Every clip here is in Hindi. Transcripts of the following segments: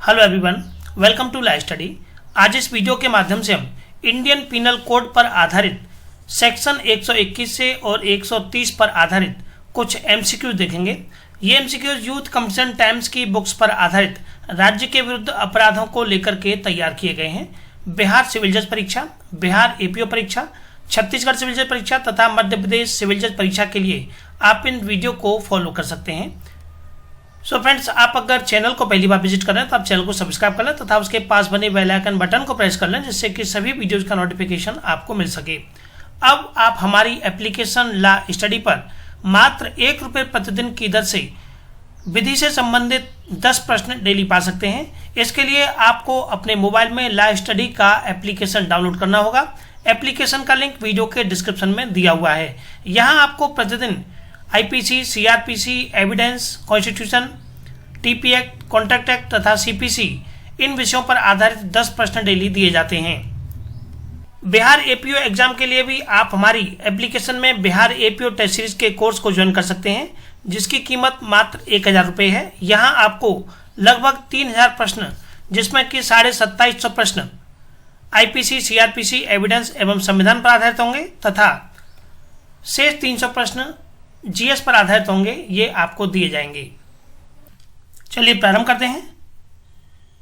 Hello everyone, welcome to live study. आज इस वीडियो के माध्यम से हम इंडियन पिनल कोड पर आधारित सेक्शन 121 से और 130 पर आधारित कुछ एमसीक्यू देखेंगे। ये एमसीक्यू यूथ कमीशन टाइम्स की बुक्स पर आधारित राज्य के विरुद्ध अपराधों को लेकर के तैयार किए गए हैं। बिहार सिविल जज परीक्षा, बिहार एपीओ परीक्षा, छत्तीसगढ़ सिविल जज परीक्षा तथा मध्य प्रदेश सिविल जज परीक्षा के लिए आप इन वीडियो को फॉलो कर सकते हैं। सो फ्रेंड्स, आप अगर चैनल को पहली बार विजिट कर रहे हैं तो आप चैनल को सब्सक्राइब कर लें तथा उसके पास बने बेल आइकन बटन को प्रेस कर लें, जिससे कि सभी वीडियोज का नोटिफिकेशन आपको मिल सके। अब आप हमारी एप्लीकेशन ला स्टडी पर मात्र ₹1 प्रतिदिन की दर से विधि से संबंधित 10 प्रश्न डेली पा सकते हैं। इसके लिए आपको अपने मोबाइल में ला स्टडी का एप्लीकेशन डाउनलोड करना होगा। एप्लीकेशन का लिंक वीडियो के डिस्क्रिप्शन में दिया हुआ है। यहाँ आपको प्रतिदिन IPC, CrPC, evidence, constitution, TP act, contract act तथा सीपीसी इन विषयों पर आधारित 10 प्रश्न डेली दिए जाते हैं। बिहार एपीओ एग्जाम के लिए भी आप हमारी एप्लीकेशन में बिहार एपीओ टेस्ट सीरीज के कोर्स को ज्वाइन कर सकते हैं, जिसकी कीमत मात्र ₹1000 है। यहाँ आपको लगभग 3000 प्रश्न, जिसमें कि 2750 प्रश्न आईपीसी, सीआरपीसी, एविडेंस एवं संविधान पर आधारित होंगे तथा शेष 300 प्रश्न जीएस पर आधारित होंगे। ये आपको दिए जाएंगे। चलिए प्रारंभ करते हैं।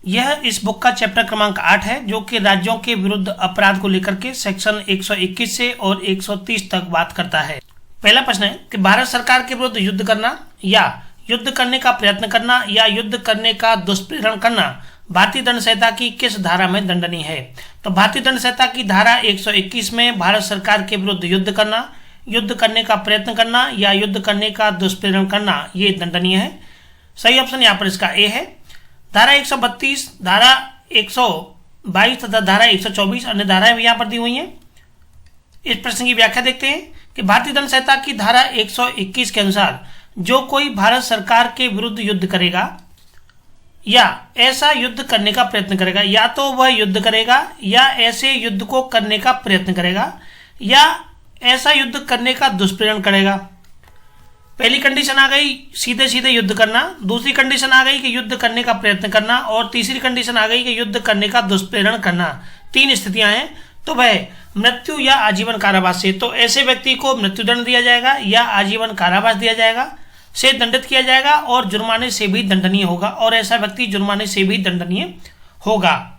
यह इस बुक का चैप्टर क्रमांक 8 है, जो कि राज्यों के विरुद्ध अपराध को लेकर के सेक्शन 121 से और 130 तक बात करता है। पहला प्रश्न है कि भारत सरकार के विरुद्ध युद्ध करना या युद्ध करने का प्रयत्न करना या युद्ध करने का दुष्प्रेरण करना भारतीय दंड संहिता की किस धारा में दंडनीय है? तो भारतीय दंड संहिता की धारा 121 में भारत सरकार के विरुद्ध युद्ध करना, युद्ध करने का प्रयत्न करना या युद्ध करने का दुष्प्रेरण करना ये दंडनीय है। सही ऑप्शन यहाँ पर इसका ए है। धारा 132, धारा 122 तथा धारा 124 अन्य धाराएं भी यहाँ पर दी हुई हैं। इस प्रश्न की व्याख्या देखते हैं कि भारतीय दंड संहिता की धारा 121 के अनुसार जो कोई भारत सरकार के विरुद्ध युद्ध करेगा या ऐसा युद्ध करने का प्रयत्न करेगा, या तो वह युद्ध करेगा या ऐसे युद्ध को करने का प्रयत्न करेगा या ऐसा युद्ध करने का दुष्प्रेरण करेगा। पहली कंडीशन आ गई सीधे सीधे युद्ध करना, दूसरी कंडीशन आ गई कि युद्ध करने का प्रयत्न करना और तीसरी कंडीशन आ गई कि युद्ध करने का दुष्प्रेरण करना। 3 स्थितियां हैं, तो वह मृत्यु या आजीवन कारावास से, तो ऐसे व्यक्ति को मृत्युदंड दिया जाएगा या आजीवन कारावास दिया जाएगा, से दंडित किया जाएगा और जुर्माने से भी दंडनीय होगा, और ऐसा व्यक्ति जुर्माने से भी दंडनीय होगा।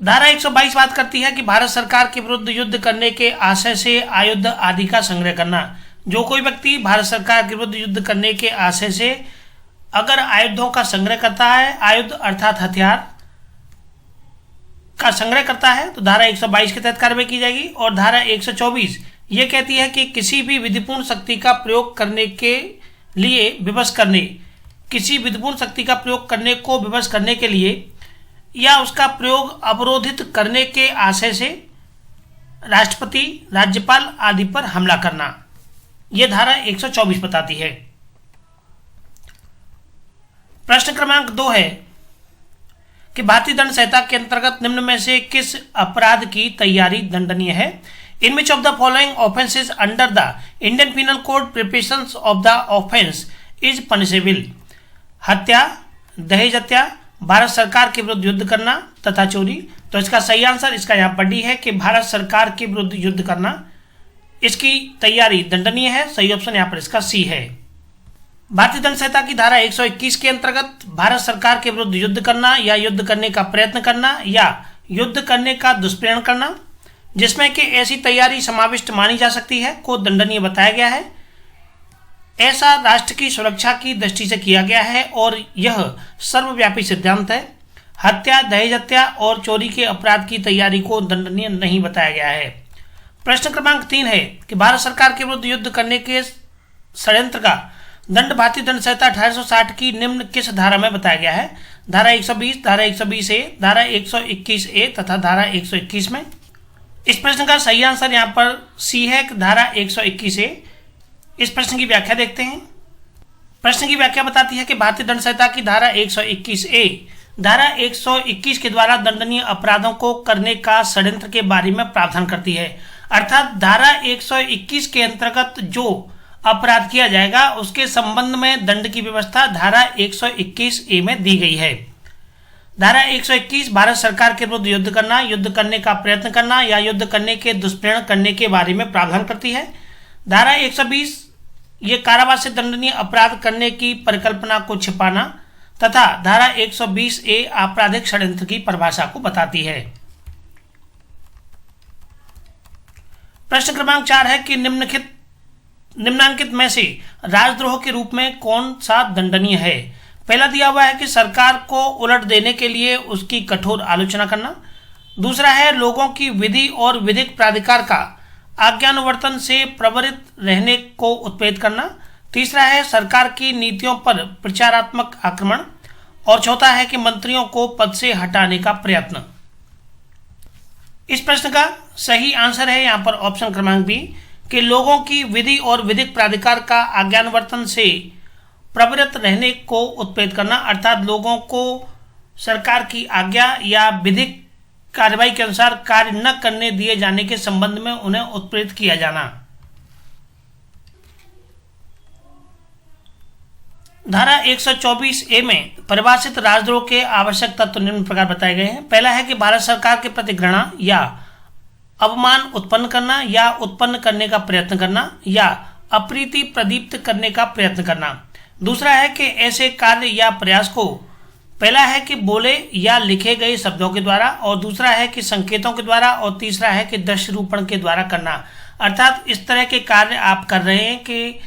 धारा 122 बात करती है कि भारत सरकार के विरुद्ध युद्ध करने के आशय से आयुध आदि का संग्रह करना। जो कोई व्यक्ति भारत सरकार के विरुद्ध युद्ध करने के आशय से अगर आयुधों का संग्रह करता है, आयुध अर्थात हथियार का संग्रह करता है, तो धारा 122 के तहत कार्रवाई की जाएगी। और धारा 124 ये कहती है कि किसी भी विधिपूर्ण शक्ति का प्रयोग करने के लिए विवश करने, किसी विधिपूर्ण शक्ति का प्रयोग करने को विवश करने के लिए या उसका प्रयोग अवरोधित करने के आशय से राष्ट्रपति, राज्यपाल आदि पर हमला करना, यह धारा 124 बताती है। प्रश्न क्रमांक 2 है कि भारतीय दंड संहिता के अंतर्गत निम्न में से किस अपराध की तैयारी दंडनीय है? In which of the following offences under the Indian penal code preparations of the offence is punishable? हत्या, दहेज हत्या, भारत सरकार के विरुद्ध युद्ध करना तथा चोरी। तो इसका सही आंसर इसका यहाँ पर डी है कि भारत सरकार के विरुद्ध युद्ध करना, इसकी तैयारी दंडनीय है। सही ऑप्शन यहाँ पर इसका सी है। भारतीय दंड संहिता की धारा 121 के अंतर्गत भारत सरकार के विरुद्ध युद्ध करना या युद्ध करने का प्रयत्न करना या युद्ध करने का दुष्प्रेरण करना, जिसमें कि ऐसी तैयारी समाविष्ट मानी जा सकती है, को दंडनीय बताया गया है। ऐसा राष्ट्र की सुरक्षा की दृष्टि से किया गया है और यह सर्वव्यापी सिद्धांत है। हत्या, दहेज हत्या और चोरी के अपराध की तैयारी को दंडनीय नहीं बताया गया है। प्रश्न क्रमांक 3 है कि भारत सरकार के विरुद्ध युद्ध करने के षड्यंत्र का दंड भारतीय दंड संहिता 1860 की निम्न किस धारा में बताया गया है? धारा 120, धारा 120A, धारा 121A तथा धारा 121 में। इस प्रश्न का सही आंसर यहाँ पर सी है, धारा 121A। इस प्रश्न की व्याख्या देखते हैं। प्रश्न की व्याख्या बताती है कि भारतीय दंड संहिता की धारा 121A धारा 121 के द्वारा दंडनीय अपराधों को करने का षड्यंत्र के बारे में प्रावधान करती है। अर्थात धारा 121 के अंतर्गत जो अपराध किया जाएगा उसके संबंध में दंड की व्यवस्था धारा 121A में दी गई है। धारा 121 भारत सरकार के विरुद्ध युद्ध करना, युद्ध करने का प्रयत्न करना या युद्ध करने के दुष्प्रेरण करने के बारे में प्रावधान करती है। धारा 120 ये कारावास से दंडनीय अपराध करने की परिकल्पना को छिपाना तथा धारा 120A आपराधिक षड्यंत्र की परिभाषा को बताती है। प्रश्न क्रमांक 4 है कि निम्नांकित में से राजद्रोह के रूप में कौन सा दंडनीय है। पहला दिया हुआ है कि सरकार को उलट देने के लिए उसकी कठोर आलोचना करना। दूसरा है लोगों की विधि और विधिक प्राधिकार का आज्ञानुवर्तन से प्रवृत्त रहने को उत्प्रेरित करना। तीसरा है सरकार की नीतियों पर प्रचारात्मक आक्रमण। और चौथा है कि मंत्रियों को पद से हटाने का प्रयत्न। इस प्रश्न का सही आंसर है यहाँ पर ऑप्शन क्रमांक बी कि लोगों की विधि और विधिक प्राधिकार का आज्ञानुवर्तन से प्रवृत्त रहने को उत्प्रेरित करना, अर्थात लोगों को सरकार की आज्ञा या विधिक कार्रवाई के अनुसार कार्य न करने दिए जाने के संबंध में उन्हें उत्प्रेरित किया जाना। धारा 124A में परिभाषित राजद्रोह के आवश्यक तत्व निम्न प्रकार बताए गए हैं। पहला है कि भारत सरकार के प्रति घृणा या अवमान उत्पन्न करना या उत्पन्न करने का प्रयत्न करना या अप्रीति प्रदीप्त करने का प्रयत्न करना। दूसरा है कि ऐसे कार्य या प्रयास को पहला है कि बोले या लिखे गए शब्दों के द्वारा और दूसरा है कि संकेतों के द्वारा और तीसरा है कि दृश्य रूपण के द्वारा करना। अर्थात इस तरह के कार्य आप कर रहे हैं कि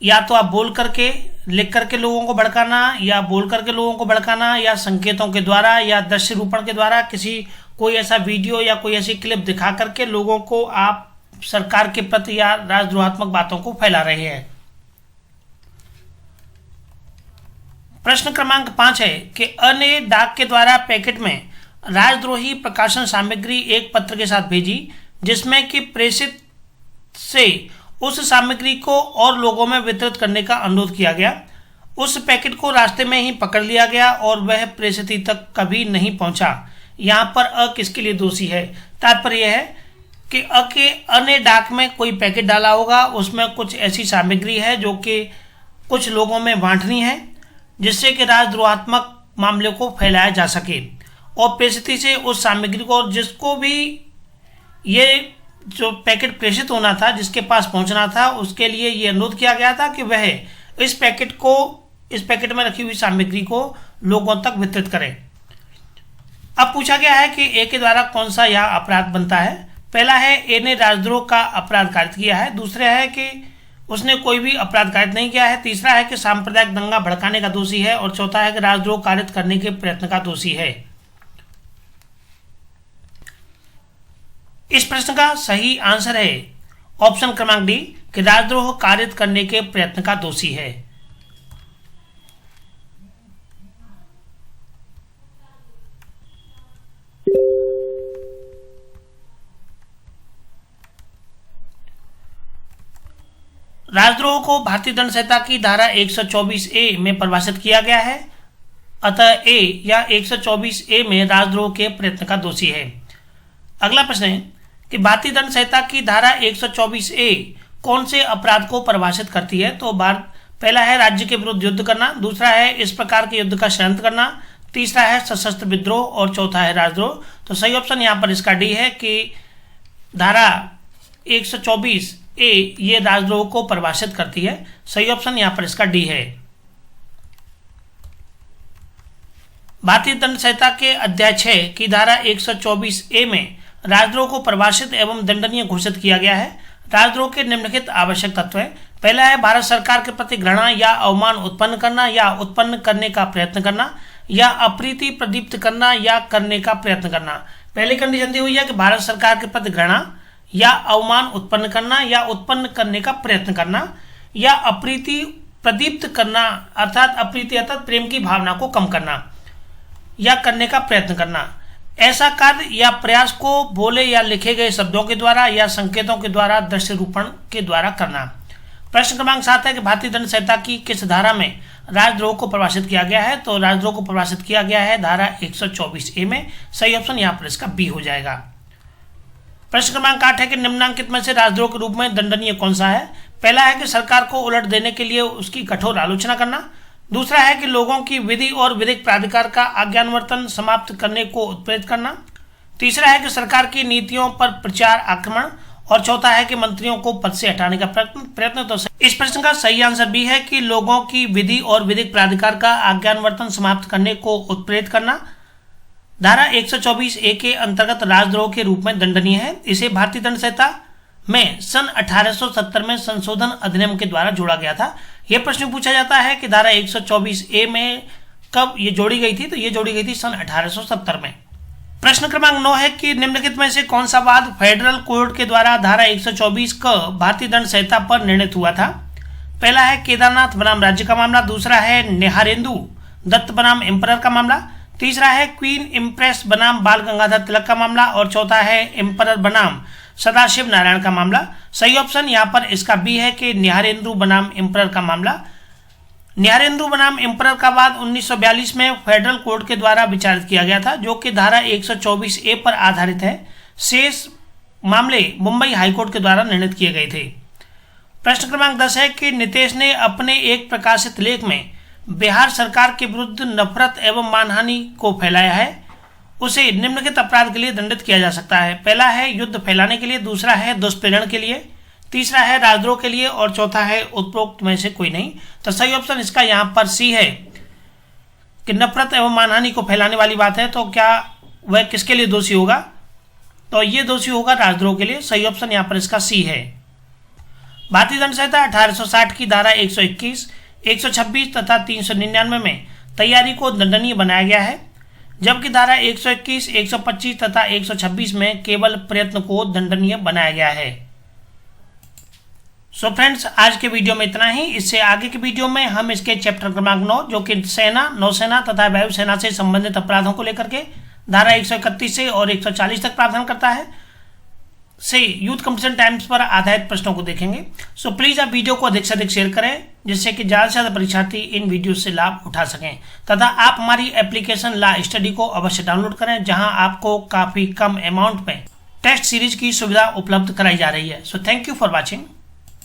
या तो आप बोल करके लिख करके लोगों को भड़काना या बोल करके लोगों को भड़काना या संकेतों के द्वारा या दृश्य रूपण के द्वारा किसी कोई ऐसा वीडियो या कोई ऐसी क्लिप दिखा करके लोगों को आप सरकार के प्रति या राजद्रोहात्मक बातों को फैला रहे हैं। प्रश्न क्रमांक 5 है कि अ ने डाक के द्वारा पैकेट में राजद्रोही प्रकाशन सामग्री एक पत्र के साथ भेजी जिसमें कि प्रेषित से उस सामग्री को और लोगों में वितरित करने का अनुरोध किया गया। उस पैकेट को रास्ते में ही पकड़ लिया गया और वह प्रेषित तक कभी नहीं पहुंचा। यहाँ पर अ किसके लिए दोषी है? तात्पर्य यह है कि अ ने डाक में कोई पैकेट डाला होगा, उसमें कुछ ऐसी सामग्री है जो कि कुछ लोगों में बांटनी है जिससे कि राजद्रोहात्मक मामले को फैलाया जा सके और प्रेषित से उस सामग्री को जिसको भी ये जो पैकेट प्रेषित होना था जिसके पास पहुंचना था उसके लिए ये अनुरोध किया गया था कि वह इस पैकेट में रखी हुई सामग्री को लोगों तक वितरित करें। अब पूछा गया है कि ए के द्वारा कौन सा यह अपराध बनता है। पहला है ए ने राजद्रोह का अपराध कारित किया है। दूसरा है कि उसने कोई भी अपराध कारित नहीं किया है। तीसरा है कि सांप्रदायिक दंगा भड़काने का दोषी है और चौथा है कि राजद्रोह कारित करने के प्रयत्न का दोषी है। इस प्रश्न का सही आंसर है ऑप्शन क्रमांक डी कि राजद्रोह कारित करने के प्रयत्न का दोषी है। राजद्रोह को भारतीय दंड संहिता की धारा 124A में परिभाषित किया गया है, अतः ए या 124A में राजद्रोह के प्रयत्न का दोषी है। अगला प्रश्न है कि भारतीय दंड संहिता की धारा 124A कौन से अपराध को परिभाषित करती है। तो पहला है राज्य के विरुद्ध युद्ध करना, दूसरा है इस प्रकार के युद्ध का षड्यंत्र करना, तीसरा है सशस्त्र विद्रोह और चौथा है राजद्रोह। तो सही ऑप्शन यहाँ पर इसका डी है कि धारा 124A ये राजद्रोह को परिभाषित करती है। सही ऑप्शन यहाँ पर इसका डी है। भारतीय दंड संहिता के अध्याय 6 की धारा 124A में राजद्रोह को परिभाषित एवं दंडनीय घोषित किया गया है। राजद्रोह के निम्नलिखित आवश्यक तत्व हैं। पहला है भारत सरकार के प्रति घृणा या अवमान उत्पन्न करना या उत्पन्न करने का प्रयत्न करना या अप्रीति प्रदीप्त करना या करने का प्रयत्न करना। पहली कंडीशन दी हुई है कि भारत सरकार के प्रति घृणा या अवमान उत्पन्न करना या उत्पन्न करने का प्रयत्न करना या अप्रीति प्रदीप्त करना, अर्थात अप्रीति अर्थात प्रेम की भावना को कम करना या करने का प्रयत्न करना। ऐसा कार्य या प्रयास को बोले या लिखे गए शब्दों के द्वारा या संकेतों के द्वारा दृश्य रूपण के द्वारा करना। प्रश्न क्रमांक 7 है कि भारतीय दंड संहिता की किस धारा में राजद्रोह को परिभाषित किया गया है। तो राजद्रोह को परिभाषित किया गया है धारा 124A में। सही ऑप्शन यहाँ पर इसका बी हो जाएगा। प्रश्न क्रमांक 8 है कि निम्नांकित में से राजद्रोह के रूप में दंडनीय कौन सा है। पहला है कि सरकार को उलट देने के लिए उसकी कठोर आलोचना करना। दूसरा है कि लोगों की विधि और विधिक प्राधिकार का आज्ञानुवर्तन समाप्त करने को उत्प्रेरित करना। तीसरा है कि सरकार की नीतियों पर प्रचार आक्रमण। और चौथा है कि मंत्रियों को पद से हटाने का प्रयत्न। तो इस प्रश्न का सही आंसर बी है कि लोगों की विधि और विधिक प्राधिकार का आज्ञानुवर्तन समाप्त करने को उत्प्रेरित करना। धारा 124A के अंतर्गत राजद्रोह के रूप में दंडनीय है। इसे भारतीय दंड संहिता में सन 1870 में संशोधन अधिनियम के द्वारा जोड़ा गया था। यह प्रश्न पूछा जाता है कि धारा 124A में कब ये जोड़ी गई थी, तो ये जोड़ी गई थी सन 1870 में। प्रश्न क्रमांक 9 है कि निम्नलिखित में से कौन सा वाद फेडरल कोर्ट के द्वारा धारा 124 का भारतीय दंड संहिता पर निर्णित हुआ था। पहला है केदारनाथ बनाम राज्य का मामला। दूसरा है निहारेंदु दत्त बनाम एम्परर का मामला। तीसरा है क्वीन इम्प्रेस बनाम बाल गंगाधर तिलक का मामला। और चौथा है एम्परर बनाम सदाशिव नारायण का मामला। सही ऑप्शन यहाँ पर इसका बी है कि निहारेंदु बनाम एम्परर का मामला। निहारेंदु बनाम एम्परर का वाद 1942 में फेडरल कोर्ट के द्वारा विचारित किया गया था, जो कि धारा 124A पर आधारित है। शेष मामले मुंबई हाईकोर्ट के द्वारा निर्णित किए गए थे। प्रश्न क्रमांक 10 है कि नितेश ने अपने एक प्रकाशित लेख में बिहार सरकार के विरुद्ध नफरत एवं मानहानि को फैलाया है। उसे निम्नलिखित अपराध के लिए दंडित किया जा सकता है। पहला है युद्ध फैलाने के लिए। दूसरा है दुष्प्रेरण के लिए। तीसरा है राजद्रोह के लिए। और चौथा है उपरोक्त में से कोई नहीं। तो सही ऑप्शन इसका यहाँ पर सी है कि नफरत एवं मानहानि को फैलाने वाली बात है, तो क्या वह किसके लिए दोषी होगा, तो ये दोषी होगा राजद्रोह के लिए। सही ऑप्शन यहाँ पर इसका सी है। भारतीय दंड संहिता 1860 की धारा 121, 126 तथा 399 में तैयारी को दंडनीय बनाया गया है, जबकि धारा 121, 125 तथा 126 में केवल प्रयत्न को दंडनीय बनाया गया है। सो फ्रेंड्स, आज के वीडियो में इतना ही। इससे आगे के वीडियो में हम इसके चैप्टर क्रमांक 9, जो कि सेना, नौसेना तथा वायुसेना से संबंधित अपराधों को लेकर के धारा 131 से और 140 तक प्रावधान करता है, से यूथ कंपटीशन टाइम्स पर आधारित प्रश्नों को देखेंगे। सो प्लीज आप वीडियो को अधिक से अधिक शेयर करें, जिससे कि ज्यादा से ज्यादा परीक्षार्थी इन वीडियो से लाभ उठा सकें। तथा आप हमारी एप्लीकेशन ला स्टडी को अवश्य डाउनलोड करें, जहां आपको काफी कम अमाउंट में टेस्ट सीरीज की सुविधा उपलब्ध कराई जा रही है। So thank you for watching.